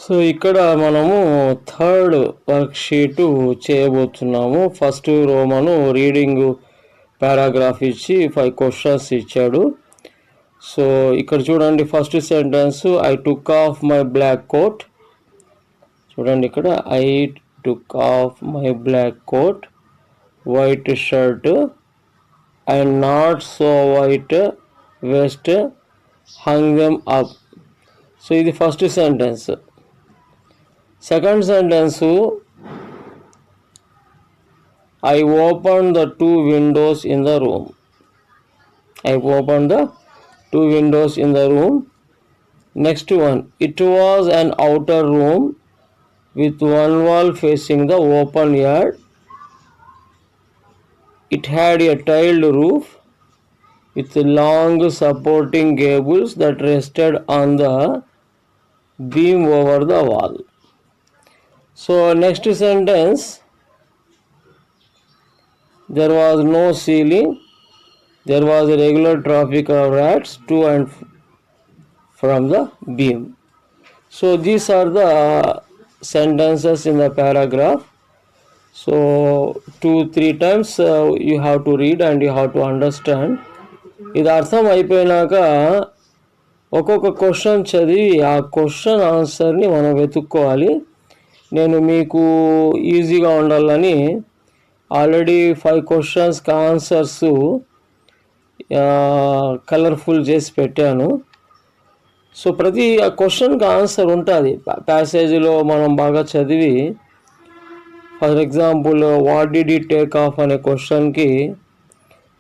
So ఇక్కడ మనము third worksheet చేయబోతున్నాము. ఫస్ట్ రోమను రీడింగ్ పారాగ్రాఫ్ ఇచ్చి 5 క్వశ్చన్స్ ఇచ్చాడు. సో ఇక్కడ చూడండి, first sentence I took off my black coat. చూడండి ఇక్కడ I took off my black coat, white shirt and not so white vest hung them up. So ఇది first sentence. Second sentence I opened the 2 windows in the room. I opened the 2 windows in the room. Next one, it was an outer room with one wall facing the open yard. It had a tiled roof with long supporting gables that rested on the beam over the wall. So next sentence, there was no ceiling. There was a regular traffic of rats to and from the beam. So these are the sentences in the paragraph. So 2-3 times you have to read and you have to understand. ఇది అర్థం అయిపోయినాక ఒక్కొక్క question చదివి ఆ question ఆన్సర్ని మనం వెతుక్కోవాలి. నేను మీకు ఈజీగా ఉండాలని ఆల్రెడీ 5 క్వశ్చన్స్కి ఆన్సర్స్ కలర్ఫుల్ చేసి పెట్టాను. సో ప్రతి క్వశ్చన్కి ఆన్సర్ ఉంటుంది ప్యాసేజీలో. మనం బాగా చదివి, for example what did he take off అనే క్వశ్చన్కి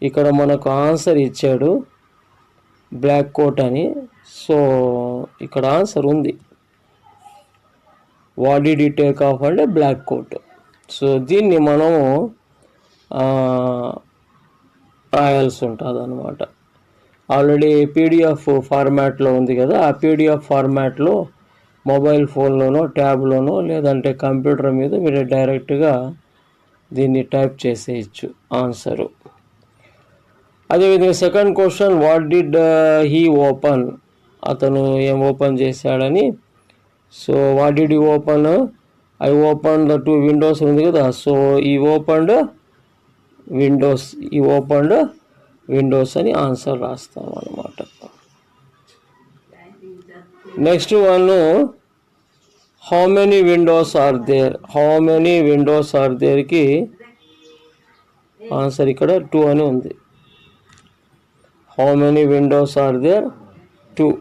ఇక్కడ మనకు ఆన్సర్ ఇచ్చాడు బ్లాక్ కోట్ అని. సో ఇక్కడ ఆన్సర్ ఉంది, what did he take off అంటే బ్లాక్ కోట్. సో దీన్ని మనము రాయాల్సి ఉంటుంది అన్నమాట. ఆల్రెడీ పీడిఎఫ్ ఫార్మాట్లో ఉంది కదా, ఆ పీడిఎఫ్ ఫార్మాట్లో మొబైల్ ఫోన్లోనో ట్యాబ్లోనో లేదంటే కంప్యూటర్ మీద మీరు డైరెక్ట్గా దీన్ని టైప్ చేసేయచ్చు ఆన్సరు. అదేవిధంగా second question, what did he open, అతను ఏం ఓపెన్ చేశాడని. So what did he open, I open the 2 windows ఉంది కదా. సో ఈ ఓపెన్డ్ విండోస్, ఈ ఓపెన్డ్ విండోస్ అని ఆన్సర్ రాస్తాం అన్నమాట. Next one, how many windows are there. How many windows are దేర్కి ఆన్సర్ ఇక్కడ 2 అని ఉంది. How many windows are there, 2.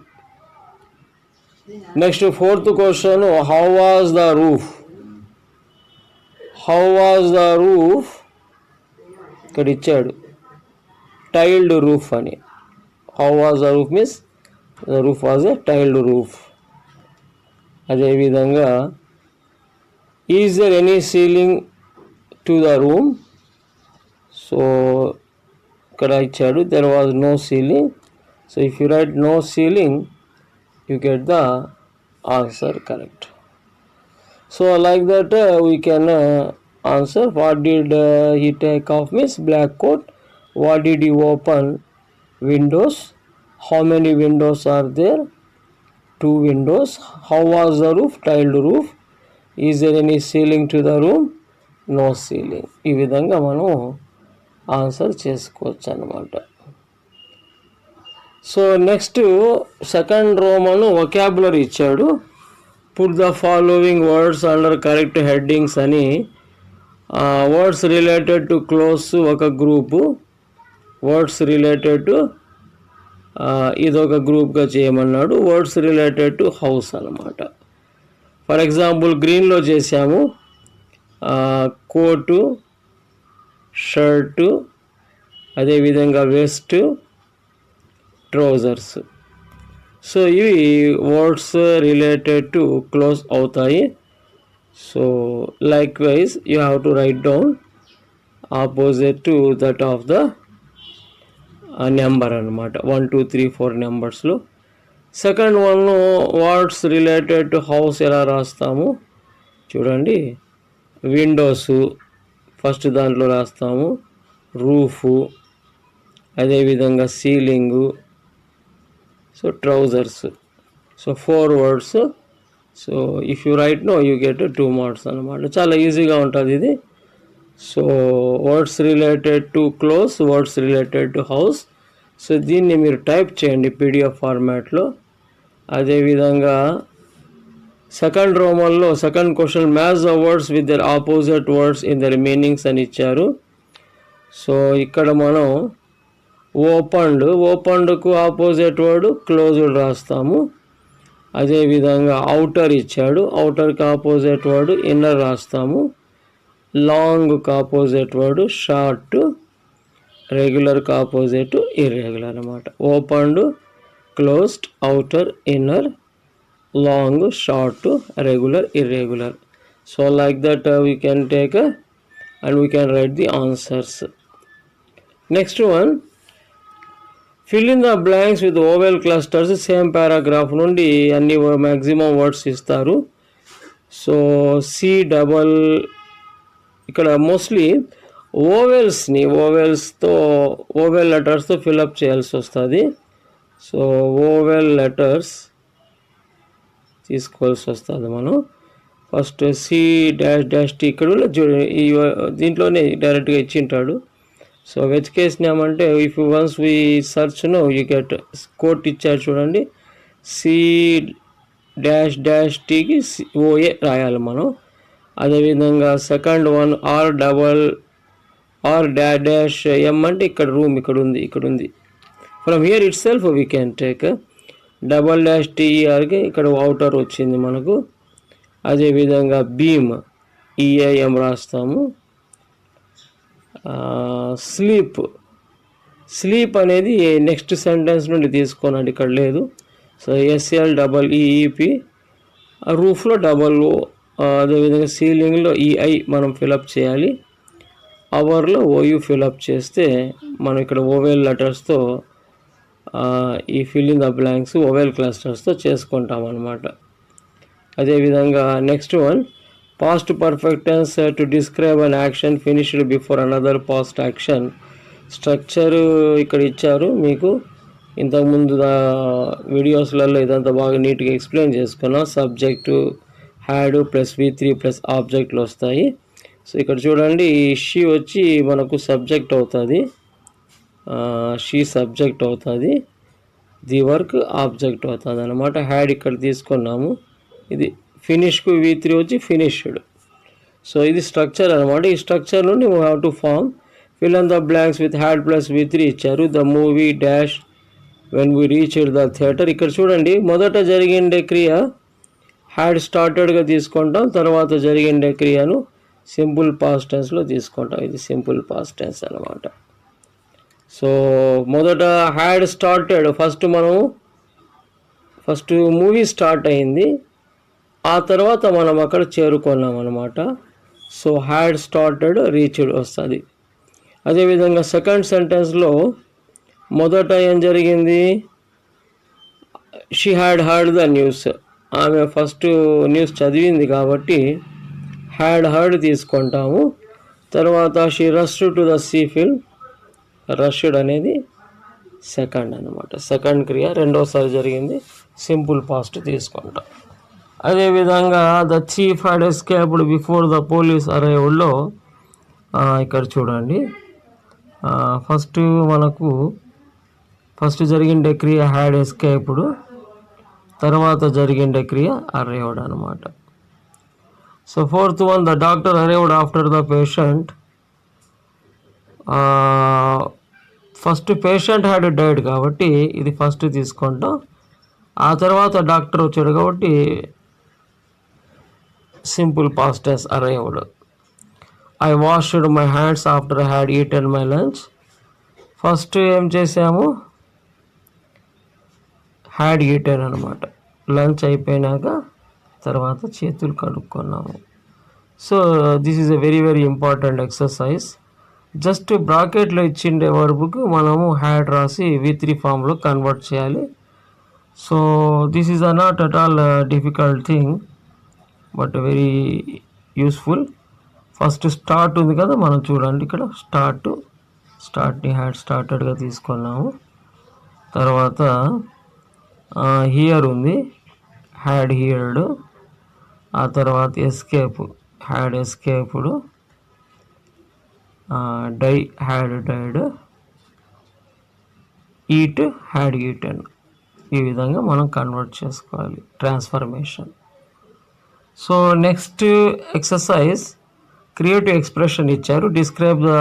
Next fourth question, how was the roof. How was the roof ఇక్కడ ఇచ్చాడు tiled roof అని. How was the roof means the roof was a tiled roof. అదేవిధంగా is there any ceiling to the room. So ఇక్కడ ఇచ్చాడు there was no ceiling. So if you write no ceiling you get the answer correct. So like that we can answer what did he take off means black coat, what did he open windows, how many windows are there, 2 windows, how was the roof, tiled roof, is there any ceiling to the room, no ceiling. ఈ విధంగా మనం answer చేసుకోవచ్చు అన్నమాట. So next second రోమను vocabulary ఇచ్చాడు. Put the following words under correct headings అని. Words related to clothes ఒక group, words related to ఇదొక గ్రూప్గా చేయమన్నాడు. వర్డ్స్ రిలేటెడ్ టు హౌస్ అన్నమాట. ఫర్ ఎగ్జాంపుల్ గ్రీన్లో చేసాము కోటు, షర్టు, అదేవిధంగా వెస్ట్, ట్రౌజర్స్. సో ఇవి వర్డ్స్ రిలేటెడ్ టు క్లోజ్ అవుతాయి. So like wise you have to right down opposite to that of the number అనమాట. 1 2 3 4 నెంబర్స్లో. Second one words related to house ఎలా రాస్తాము చూడండి. Windows first దాంట్లో రాస్తాము, roof, అదేవిధంగా ceiling, so trousers. So 4 words so if you write no you get 2 marks అనమాట. చాలా ఈజీగా ఉంటుంది ఇది. So words related to close, words related to house. So దీన్ని మీరు టైప్ చేయండి పీడిఎఫ్ ఫార్మాట్లో. అదేవిధంగా సెకండ్ రోమన్లో second question, match the words with their opposite words in their meanings అని ఇచ్చారు. సో ఇక్కడ మనం ఓపెన్డ్కు ఆపోజిట్ వర్డ్ క్లోజ్డ్ రాస్తాము. అదేవిధంగా అవుటర్ ఇచ్చాడు, అవుటర్కి ఆపోజిట్ వర్డ్ ఇన్నర్ రాస్తాము. లాంగ్కి ఆపోజిట్ వర్డ్ షార్ట్, రెగ్యులర్కి ఆపోజిట్ ఇర్రెగ్యులర్ అనమాట. Opened, closed, outer, inner, long, short, regular, irregular. So like that we can take and we can write the answers. Next one, fill in the blanks with vowel clusters. Same paragraph నుండి అన్ని maximum words ఇస్తారు. So ఇక్కడ mostly oval లెటర్స్తో fill up చేయాల్సి వస్తుంది. So vowel letters తీసుకోవాల్సి వస్తుంది మనం. First C-T ఇక్కడ దీంట్లోనే డైరెక్ట్గా ఇచ్చింటాడు. సో వెతికేసినామంటే if once we search no you get coat ఇచ్చారు చూడండి. C-Tకి OA రాయాలి మనం. అదేవిధంగా సెకండ్ వన్ R-M అంటే ఇక్కడ రూమ్ ఇక్కడ ఉంది. From here itself we can take $TERకి ఇక్కడ అవుటర్ వచ్చింది మనకు. అదేవిధంగా బీమ్ EAM రాస్తాము. స్లీప్ అనేది నెక్స్ట్ సెంటెన్స్ నుండి తీసుకోనండి, ఇక్కడ లేదు. So SLEEP. రూఫ్లో O. అదేవిధంగా సీలింగ్లో EI మనం ఫిలప్ చేయాలి. అవర్లో OU ఫిలప్ చేస్తే మనం ఇక్కడ ఓవెల్ లెటర్స్తో ఈ fill in the blanks vowel క్లస్టర్స్తో చేసుకుంటాం అన్నమాట. అదేవిధంగా next one, past perfect tense to describe an action finished before another past action. Structure ఇక్కడ ఇచ్చారు మీకు. ఇంతకుముందు వీడియోస్లలో ఇదంతా బాగా నీట్గా ఎక్స్ప్లెయిన్ చేసుకున్నాం. Subject had plus V3 plus ఆబ్జెక్ట్లు వస్తాయి. సో ఇక్కడ చూడండి, షీ వచ్చి మనకు సబ్జెక్ట్ అవుతుంది, షీ సబ్జెక్ట్ అవుతుంది, ది వర్క్ ఆబ్జెక్ట్ అవుతుంది అనమాట. హ్యాడ్ ఇక్కడ తీసుకున్నాము. ఇది ఫినిష్కు V3 వచ్చి ఫినిష్డ్. సో ఇది స్ట్రక్చర్ అనమాట. ఈ స్ట్రక్చర్ నుండి we have to form fill in the blanks with had plus V3 ఇచ్చారు. The movie dash when we reached the theatre. ఇక్కడ చూడండి, మొదట జరిగిండే క్రియ హ్యాడ్ స్టార్టెడ్గా తీసుకుంటాం, తర్వాత జరిగిండే క్రియను సింపుల్ పాస్ట్ టెన్స్లో తీసుకుంటాం. ఇది సింపుల్ పాస్ట్ టెన్స్ అనమాట. సో మొదట had started, first movie start అయింది, ఆ తర్వాత మనం అక్కడ చేరుకున్నాం అనమాట. సో హ్యాడ్ స్టార్టెడ్ రీచ్డ్ వస్తుంది. అదేవిధంగా సెకండ్ సెంటెన్స్లో మొదట ఏం జరిగింది, she had heard the news. ఆమె ఫస్ట్ న్యూస్ చదివింది కాబట్టి హ్యాడ్ హర్డ్ తీసుకుంటాము. తర్వాత she rushed to the see film. Rushed అనేది సెకండ్ అనమాట. సెకండ్ క్రియ రెండోసారి జరిగింది, సింపుల్ పాస్ట్ తీసుకుంటాం. అదేవిధంగా the chief had escaped before the police అరైవ్డ్లో ఇక్కడ చూడండి, ఫస్ట్ జరిగిండే క్రియ హ్యాడ్ ఎస్కేప్డ్, తర్వాత జరిగిండే క్రియ అరైవ్డ్ అనమాట. So fourth one, the doctor arrived after the patient. First patient had died కాబట్టి ఇది ఫస్ట్ తీసుకుంటాం. ఆ తర్వాత డాక్టర్ వచ్చాడు కాబట్టి simple past tense arrived. I washed my hands after I had eaten my lunch. First ఏం చేసాము, హ్యాడ్ ఈటెన్ అనమాట. లంచ్ అయిపోయినాక తర్వాత చేతులు కడుక్కున్నాము. So this is a very very important exercise. Just బ్రాకెట్లో ఇచ్చిండే వర్బ్కు మనము హ్యాడ్ రాసి V3 ఫామ్లో కన్వర్ట్ చేయాలి. So this is not at all difficult thing, but very useful. First start ఉంది కదా, మనం చూడండి ఇక్కడ స్టార్ట్ని హ్యాడ్ స్టార్టెడ్గా తీసుకున్నాము. తర్వాత హియర్ ఉంది, హ్యాడ్ హియర్డ్. ఆ తర్వాత escape, had escaped, die had died, eat had eaten. ఈ విధంగా మనం కన్వర్ట్ చేసుకోవాలి transformation. So next exercise creative expression ఇచ్చారు. Describe the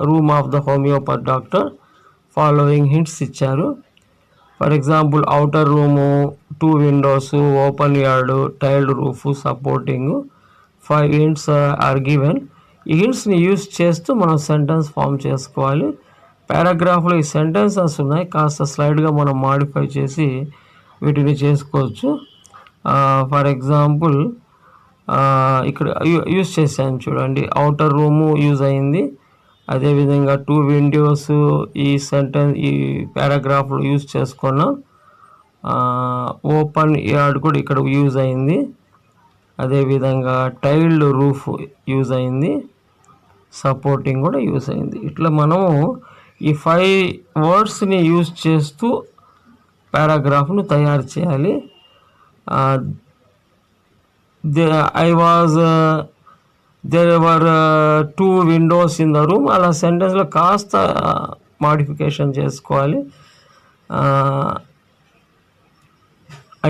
room of the homeopathy doctor, following hints ఇచ్చారు. For example outer room, 2 windows, open yard, tiled roof, supporting. 5 hints are given. ఈ హింట్స్ని use చేస్తూ మనం సెంటెన్స్ ఫామ్ చేసుకోవాలి. పారాగ్రాఫ్లో ఈ sentences ఉన్నాయి, కాస్త స్లైడ్గా మనం మాడిఫై చేసి వీటిని చేసుకోవచ్చు. ఫర్ ఎగ్జాంపుల్ ఇక్కడ యూజ్ చేశాను చూడండి, అవుటర్ రూము యూజ్ అయింది. అదేవిధంగా 2 విండోస్ ఈ సెంటెన్స్ ఈ పారాగ్రాఫ్లో యూజ్ చేసుకున్నాం. ఓపెన్ యార్డ్ కూడా ఇక్కడ యూజ్ అయింది. అదేవిధంగా టైల్డ్ రూఫ్ యూజ్ అయింది. సపోర్టింగ్ కూడా యూజ్ అయింది. ఇట్లా మనము ఈ 5 వర్డ్స్ని యూజ్ చేస్తూ పారాగ్రాఫ్ను తయారు చేయాలి. there were 2 windows in the room. అలా సెంటెన్స్లో కాస్త మాడిఫికేషన్ చేసుకోవాలి.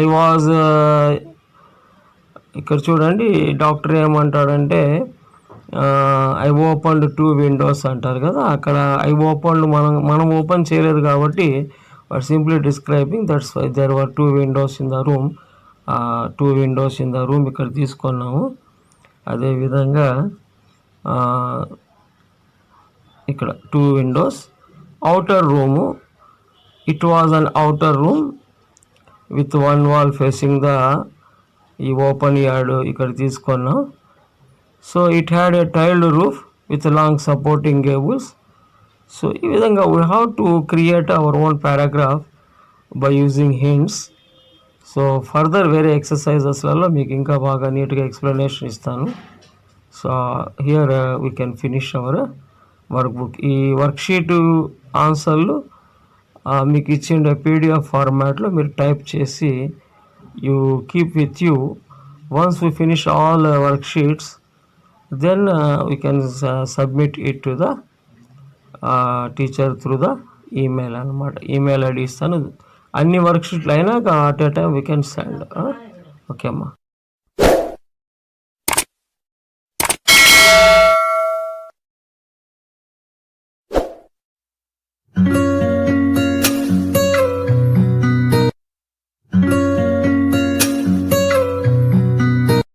ఐ వాజ్ ఇక్కడ చూడండి, డాక్టర్ ఏమంటాడంటే ఐ ఓపెన్డ్ 2 విండోస్ అంటారు కదా, అక్కడ ఐ ఓపెన్డ్ మనం ఓపెన్ చేయలేదు కాబట్టి but simply describing, that's why there were 2 windows in the room. 2 windows in the room ఇక్కడ తీసుకున్నాము. అదేవిధంగా ఇక్కడ 2 windows. Outer room, it was an outer room with 1 wall facing the ఈ ఓపెన్ యార్డ్ ఇక్కడ తీసుకున్నాం. So it had a tiled roof with long supporting cables. So ఈ విధంగా we have to create our own paragraph by using hints. So further వేరే ఎక్సర్సైజెస్లలో మీకు ఇంకా బాగా నీట్గా ఎక్స్ప్లెనేషన్ ఇస్తాను. So here we can finish hour work book. ఈ worksheet ఆన్సర్లు మీకు ఇచ్చిన పీడిఎఫ్ ఫార్మాట్లో మీరు టైప్ చేసి you keep with you. Once we finish all worksheets, then we can submit it to the teacher through the email అన్నమాట. Email ID ఇస్తాను. అన్ని వర్క్షీట్లు అయినాక at a time we can send. Okay అమ్మా.